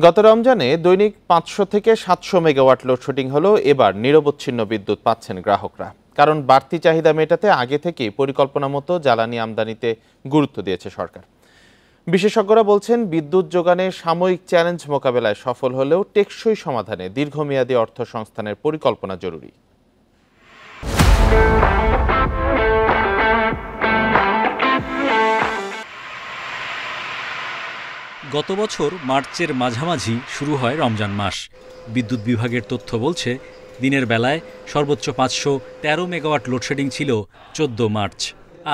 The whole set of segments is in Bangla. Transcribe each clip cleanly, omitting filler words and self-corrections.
গত রমজানে দৈনিক ৫০০ থেকে ৭০০ মেগাওয়াট লোডশেডিং হলেও এবার নিরবচ্ছিন্ন বিদ্যুৎ পাচ্ছেন গ্রাহকরা। কারণ বাড়তি চাহিদা মেটাতে আগে থেকেই পরিকল্পনা মতো জ্বালানি আমদানিতে গুরুত্ব দিয়েছে সরকার। বিশেষজ্ঞরা বলছেন, বিদ্যুৎ যোগানে সাময়িক চ্যালেঞ্জ মোকাবেলায় সফল হলেও টেকসই সমাধানে দীর্ঘমেয়াদী অর্থ সংস্থানের পরিকল্পনা জরুরি। গত বছর মার্চের মাঝামাঝি শুরু হয় রমজান মাস। বিদ্যুৎ বিভাগের তথ্য বলছে, দিনের বেলায় সর্বোচ্চ ৫১৩ মেগাওয়াট লোডশেডিং ছিল ১৪ মার্চ,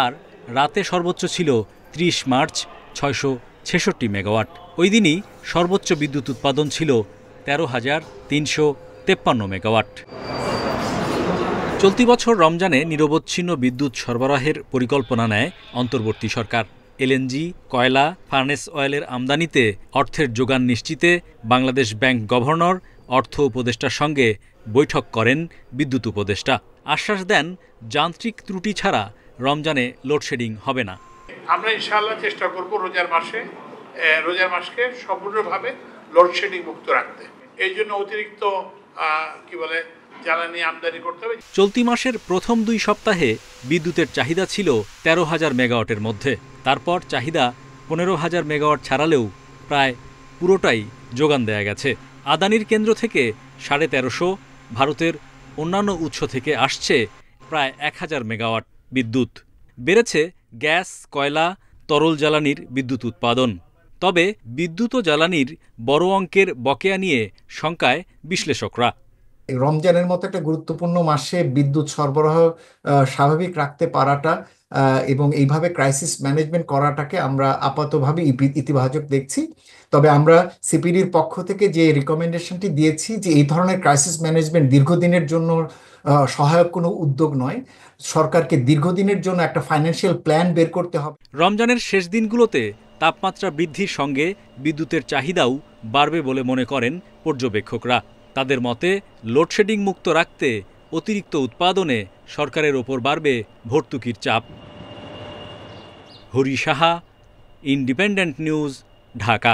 আর রাতে সর্বোচ্চ ছিল ৩০ মার্চ ৬৬৬ মেগাওয়াট। ওই দিনই সর্বোচ্চ বিদ্যুৎ উৎপাদন ছিল ১৩,৩৫৩ মেগাওয়াট। চলতি বছর রমজানে নিরবচ্ছিন্ন বিদ্যুৎ সরবরাহের পরিকল্পনা নেয় অন্তর্বর্তী সরকার। এলএনজি, কয়লা, ফার্নেস অয়েলের আমদানিতে অর্থের যোগান নিশ্চিতে বাংলাদেশ ব্যাংক গভর্নর, অর্থ উপদেষ্টার সঙ্গে বৈঠক করেন বিদ্যুৎ উপদেষ্টা। আশ্বাস দেন, যান্ত্রিক ত্রুটি ছাড়া রমজানে লোডশেডিং হবে না। আমরা ইনশাআল্লাহ চেষ্টা করব রোজার মাসকে সম্পূর্ণভাবে লোডশেডিং মুক্ত রাখতে। এই জন্য অতিরিক্ত জ্বালানি আমদানি করতে হবে। চলতি মাসের প্রথম ২ সপ্তাহে বিদ্যুতের চাহিদা ছিল ১৩,০০০ মেগাওয়াটের মধ্যে। তারপর চাহিদা ১৫,০০০ মেগাওয়াট ছাড়ালেও প্রায় পুরোটাই যোগান দেয়া গেছে। আদানির কেন্দ্র থেকে ১৩৫০, ভারতের অন্যান্য উৎস থেকে আসছে প্রায় ১,০০০ মেগাওয়াট বিদ্যুৎ। বেড়েছে গ্যাস, কয়লা, তরল জ্বালানির বিদ্যুৎ উৎপাদন। তবে বিদ্যুৎ ও জ্বালানির বড় অঙ্কের বকেয়া নিয়ে শঙ্কায় বিশ্লেষকরা। রমজানের মতো একটা গুরুত্বপূর্ণ মাসে বিদ্যুৎ সরবরাহ স্বাভাবিক রাখতে পারাটা এবং এইভাবে ক্রাইসিস ম্যানেজমেন্ট করাটাকে আমরা আপাতভাবে ইতিবাচক দেখছি। তবে আমরা সিপিডির পক্ষ থেকে যে রিকমেন্ডেশনটি দিয়েছি যে এই ধরনের ক্রাইসিস ম্যানেজমেন্ট দীর্ঘদিনের জন্য সহায়ক কোনো উদ্যোগ নয়, সরকারকে দীর্ঘদিনের জন্য একটা ফাইন্যান্সিয়াল প্ল্যান বের করতে হবে। রমজানের শেষ দিনগুলোতে তাপমাত্রা বৃদ্ধির সঙ্গে বিদ্যুতের চাহিদাও বাড়বে বলে মনে করেন পর্যবেক্ষকরা। তাদের মতে, লোডশেডিং মুক্ত রাখতে অতিরিক্ত উৎপাদনে সরকারের ওপর বাড়বে ভর্তুকির চাপ। Hari Saha, independent news, Dhaka.